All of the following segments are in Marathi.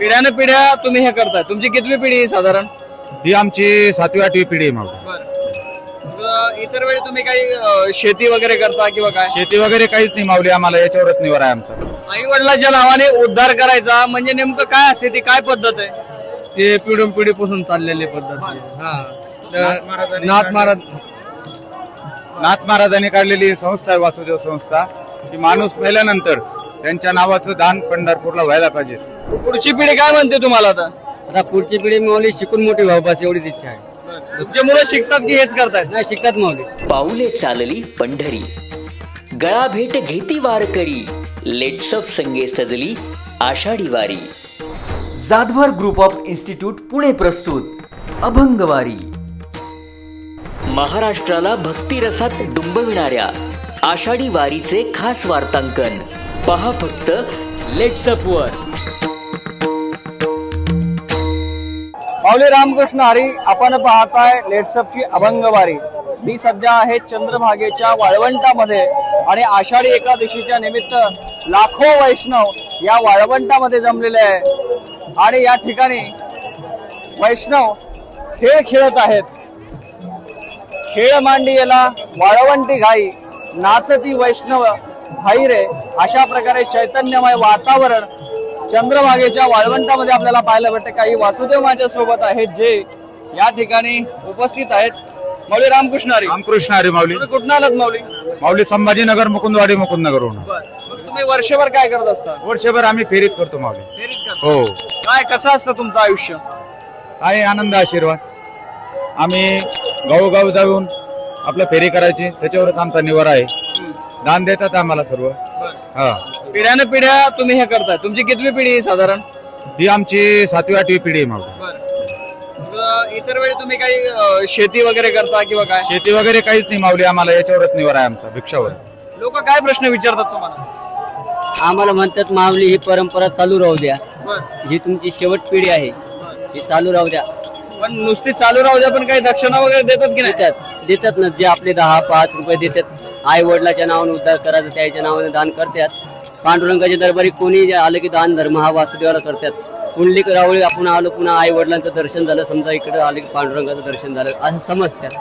पिढ्याने पिढ्या तुम्ही हे करताय, तुमची कितवी पिढी आहे साधारण? ही आमची 7वी 8वी पिढी आहे माऊली. इतर वेळी तुम्ही काही शेती वगैरे करता किंवा काय? शेती वगैरे काहीच नाही माऊली, आम्हाला याच्यावरच निवार आहे आमचा. आई वडिलांच्या नावाने उद्धार करायचा म्हणजे नेमकं काय असते, ती काय पद्धत आहे? ते पिढून पिढीपासून चाललेली पद्धत आहे. नाथ महाराजांनी काढलेली संस्था आहे वासुदेव संस्था. की माणूस मेल्यानंतर त्यांच्या नावाचं दान पंढरपूरला व्हायला पाहिजे. पुढची पिढी काय म्हणते तुम्हाला आता? आता पुढची पिढी माऊली शिकून मोठी व्हावं बस एवढीच इच्छा आहे. तुमचे मुलं शिकतात की हेच करतायत? नाही शिकतात माऊली. पाऊले चालली पंढरी, गळा भेट घेती वारकरी, लेट्सअप संगे सजली आषाढी वारी. Jadhavar group of institute Pune प्रस्तुत अभंगवारी. महाराष्ट्राला भक्तिरसात डुंबविणाऱ्या आषाढी वारीचे खास वार्तांकन पहा फक्त लेट्सअप वर. माऊली रामकृष्ण हरी, आपण पाहताय लेट्सअपची अभंगवारी. मी सध्या आहे चंद्रभागेच्या वाळवंटामध्ये आणि आषाढी एकादशीच्या निमित्त लाखो वैष्णव या वाळवंटामध्ये जमलेले आहे आणि या ठिकाणी वैष्णव खेळ खेळत आहेत. खेळ मांडियेला वाळवंटी घाई, नाचती वैष्णव भाई रे, अशा प्रकारे चैतन्यमय वातावरण चंद्रभागेच्या वाळवंटामध्ये आपल्याला पाहायला भेटते. काही वासुदेव माझ्या सोबत आहेत जे या ठिकाणी उपस्थित आहेत. माऊली रामकृष्ण हरी. रामकृष्ण हरी माऊली. तुम्ही कुठून आलात माऊली? माऊली संभाजीनगर मुकुंदवाडी मुकुंदनगरहून. तुम्ही वर्षभर काय करत असता? वर्षभर आम्ही फेरीत करतो माऊली. हो. काय कसं असतं तुमचं आयुष्य? आहे आनंद आशीर्वाद. आम्ही गावोगाव जाऊन आपलं फेरी करायची, त्याच्यावरच आमचा निवारा आहे. दान देतात आम्हाला सर्व. हा. पिढ्याने पिढ्या तुम्ही हे करताय, तुमची कितवी पिढी आहे साधारण? ही आमची 7वी 8वी पिढी आहे माऊली. इतर वेळी तुम्ही काही शेती वगैरे करता किंवा काय? शेती वगैरे काहीच नाही माऊली, आम्हाला याच्यावरच निवारा आहे आमचा, भिक्षावर. लोक काय प्रश्न विचारतात तुम्हाला? आम्हाला म्हणतात माऊली ही परंपरा चालू राहू द्या, जी तुमची शेवट पिढी आहे ही चालू राहू द्या. पण नुसती चालू राहू द्या, पण काही दक्षिणा वगैरे देतात की नाही? देतात ना, जे आपले 10-5 रुपये देतात. आई वडिलाच्या नावाने उद्धार करायचं, त्याच्या नावाने दान करतात. पांडुरंगाच्या दरबारी कोणी आलं की दान धर्म हा वासुदेवाला करतात. कुंडलिक रावळी आपण आलो, पुन्हा आई वडिलांचं दर्शन झालं, समजा इकडे आले की पांडुरंगाचं दर्शन झालं असं समजतात.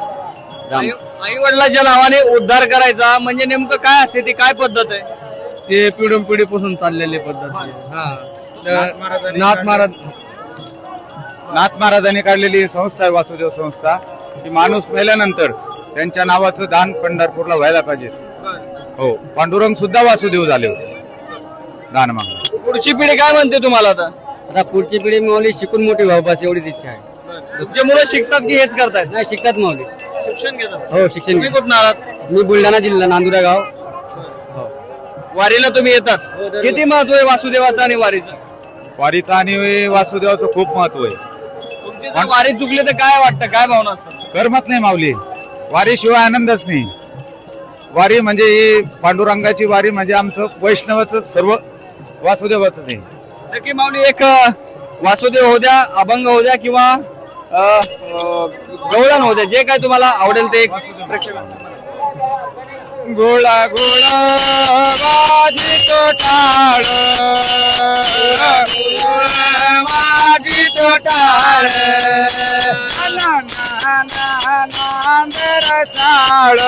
आई वडिलांच्या नावाने उद्धार करायचा म्हणजे नेमकं काय असते, ती काय पद्धत आहे? ते पिढून पिढीपासून चाललेली पद्धत आहे. नाथ महाराजांनी काढलेली संस्था आहे वासुदेव संस्था. की माणूस मेल्यानंतर त्यांच्या नावाचं दान पंढरपूरला व्हायला पाहिजे. हो. पांडुरंग सुद्धा वासुदेव झाले होते दान मागणे. पुढची पिढी काय म्हणते तुम्हाला आता? आता पुढची पिढी माऊली शिकून मोठी व्हावं बस एवढीच इच्छा आहे. तुमचे मुलं शिकतात की हेच करतायत? नाही शिकतात माऊली. शिक्षण घेतात. हो शिक्षण. तुम्ही कुठून आलात? मी बुलढाणा जिल्हा नांदुरा गाव. वारीला तुम्ही येताच. किती महत्व आहे वासुदेवाचं आणि वारीचं? वारीचं आणि वासुदेवाचं खूप महत्व आहे. तुमची जर वारी चुकली तर काय वाटतं, काय भावना असतात? करमत नाही माऊली. वारी शिवाय आनंदच नाही. वारी म्हणजे ही पांडुरंगाची वारी म्हणजे आमचं वैष्णवाचं सर्व वासुदेवाचं आहे. नक्की माऊली, एक वासुदेव होऊ द्या, अभंग होऊ द्या किंवा गवळण होऊ द्या, जे काय तुम्हाला आवडेल ते एक प्रेक्षकांना. गोळा गोळा बाजी तो टाळ, बाजी तो टाळ, नांदर चाळ,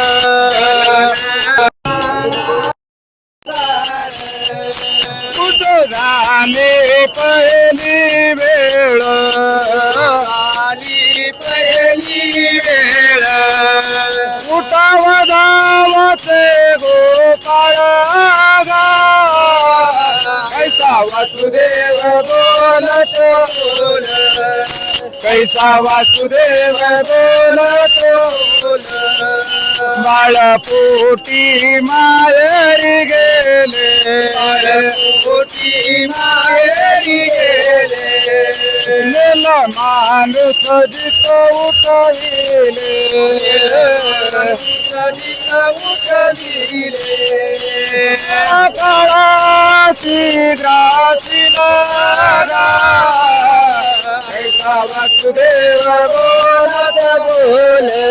झाली पहिली वेळ, झाली पहिली वेळ, उठाव धावते गोपाळ गा, कैसा वासुदेव बोलतो बोल, कैसा वासुदेव बोलतो बोल, बाळपोटी माहेरी गेले, बाळपोटी माहेरी गेले, नेला माणूस जित उठविले, जित उठविले, काळाची ग्रासीला कैसा वासुदेव बोलत बोले,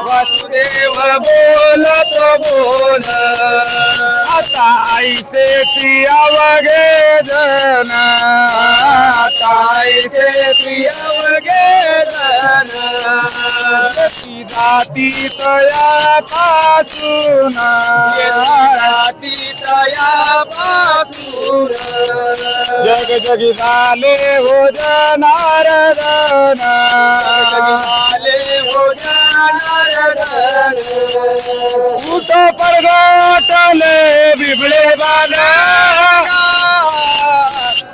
वासुदेव बोलत बोल, आता ऐसे ती अवघे जन, तयापासून जग जगी झाले हो जनार्दन उठ परगाटले बिबळे बाला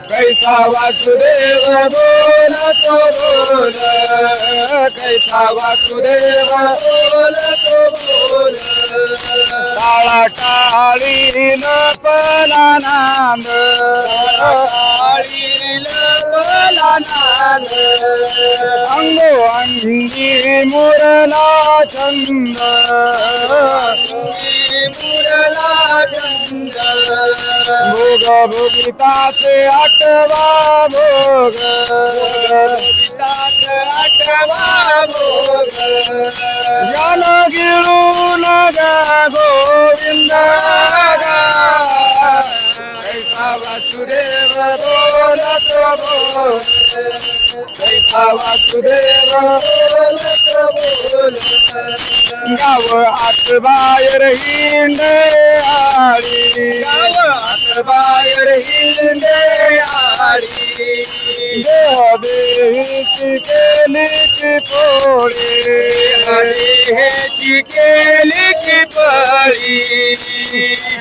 कैसा वासुदेव बोलतो बोल कैसा वासुदेव बोलतो बोल टाळा टाळी लपला नांद अंगो अंगी मुरला चंद भोग भोगिताचे आठवा भोग जन गिळून गोविंद कैसा वासुदेव बोलतो बोल कैसा वासुदेव बोलतो बोल गाव आत बाहेर हिंडे आळी गाव आत बाहेर हिंडे आळी देह देहीची केली की पोळी देहीची केली की पोळी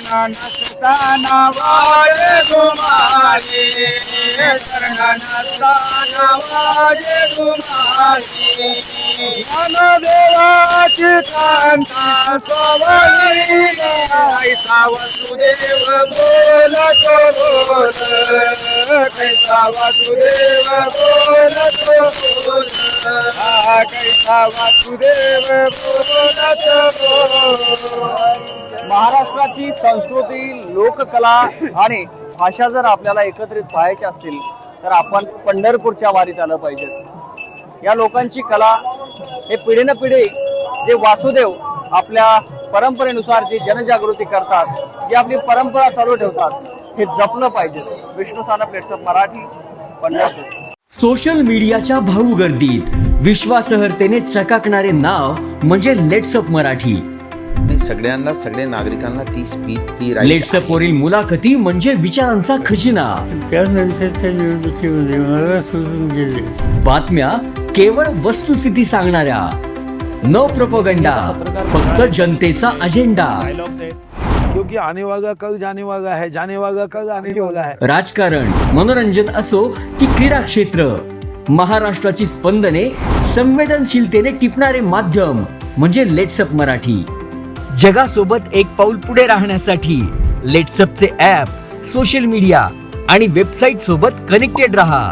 नसताना वाज गुमारी नसताना वाज गुमारी ज्ञानदेवाची कांता सोवली कैसा वसुदेव बोलतो बोल कैसा वसुदेव बोलतो बोल कैसा वसुदेव बोलतो बोल महाराष्ट्राची संस्कृती, लोककला आणि भाषा जर आपल्याला एकत्रित पाहायच्या असतील तर आपण पंढरपूरच्या वारीत आलं पाहिजे. या लोकांची कला हे पिढीनं पिढी जे वासुदेव आपल्या परंपरेनुसार जी जनजागृती करतात, जी आपली परंपरा चालू ठेवतात, हे जपलं पाहिजे. विष्णू सानप, लेट्सअप मराठी, पंढरपूर. सोशल मीडियाच्या भाऊ गर्दीत विश्वासार्हतेने चकाकणारे नाव म्हणजे लेट्सअप मराठी. सगळ्यांना, सगळ्या नागरिकांना ती स्पीच, ती right लेट्सअप वरील मुलाखती म्हणजे विचारांचा खजिना. त्यानंतरच्या निवडणुकीमध्ये मला सोडून गेले. बातम्या केवळ वस्तुस्थिती सांगणाऱ्या, न प्रोपगंडा, फक्त जनतेचा अजेंडा. क्योंकि आने वाला कल जाने वाला है, जाने वाला कल आने वाला है. राजकारण, मनोरंजन असो की क्रीडा क्षेत्र, महाराष्ट्राची स्पंदने संवेदनशीलतेने टिपणारे माध्यम म्हणजे लेट्सअप मराठी. जगासोबत एक पाऊल पुढे राहण्यासाठी लेट्सअपचे ॲप, सोशल मीडिया आणि वेबसाईट सोबत कनेक्टेड रहा.